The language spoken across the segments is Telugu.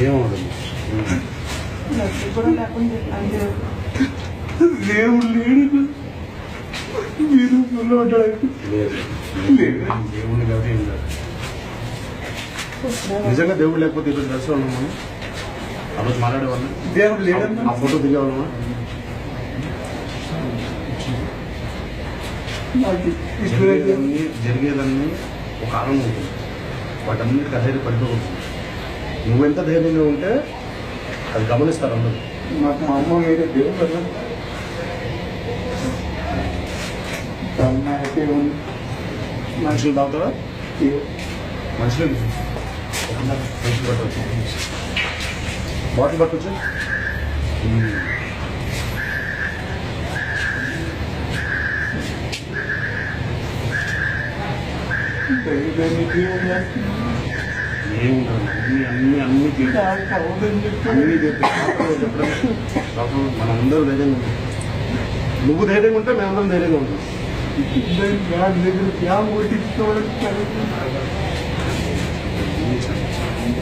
ఏమవుతుంది కూడా లేకుండా దేవుడు లేడు మీరు పడ్డాడు లేదు దేవుడిని కాబట్టి ఏం కాదు. నిజంగా దేవుడు లేకపోతే ఇప్పుడు దర్శనం ఉన్నాం మనం ఆ రోజు మాట్లాడేవాళ్ళం. దేవుడు లేడన్నా ఆ ఫోటో దిగేవాళ్ళమా? జరిగేదన్నీ ఒక ఆనందం ఉంటుంది. వాటన్నిటికీ అధైర్య పడిపోకూడదు. నువ్వెంత ధైర్యంగా ఉంటే అది గమనిస్తారు అందరూ. నాకు మా అమ్మ మీరే దేవుడు కదా హ్యాపీగా ఉంది. మనుషులు తాగుతారా? మనుషులు పట్టవచ్చు, బాటిల్ పట్టవచ్చు. ఏముంటుంది అన్ని అన్ని చెప్పడం మనందరూ ధైర్యంగా ఉంటాం. నువ్వు ధైర్యంగా ఉంటే మేమందరం ధైర్యంగా ఉంటాం.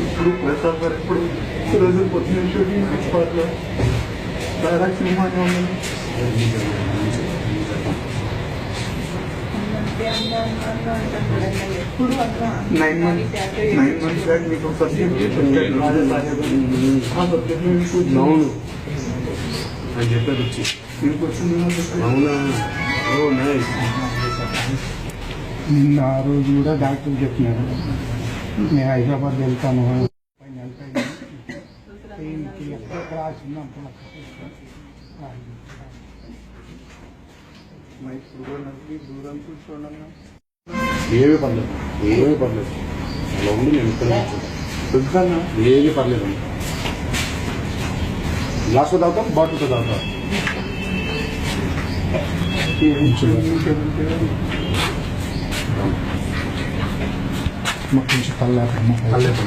ఇప్పుడు ప్రసాద్ గారు ఇప్పుడు రోజు పొద్దున్న షూటింగ్ స్పాట్లో డైరెక్ట్ సినిమానే ఉంది. ఎప్పుడు అట్లా 9 months బ్యాక్ మీకు ఒక సబ్జెక్ట్ ఆ సబ్జెక్ట్ మీకు అవును అని చెప్పేది వచ్చి మీకు వచ్చింది. అవునా? ఓ నైస్. నిన్న ఆ రోజు కూడా డాక్టర్ చెప్పినారు నేను హైదరాబాద్ వెళ్తాను దూరం కూర్చోండి. ఏమీ పర్లేదు, ఏమీ పర్లేదు. అలా ఉండి నేను ఇక్కడ దుర్గన్న ఏమీ పర్లేదు. గ్లాస్లో తాగుతాం, బాటిల్తో తాగుతాం. కొంచెం తల్లేపండి పర్లేదు.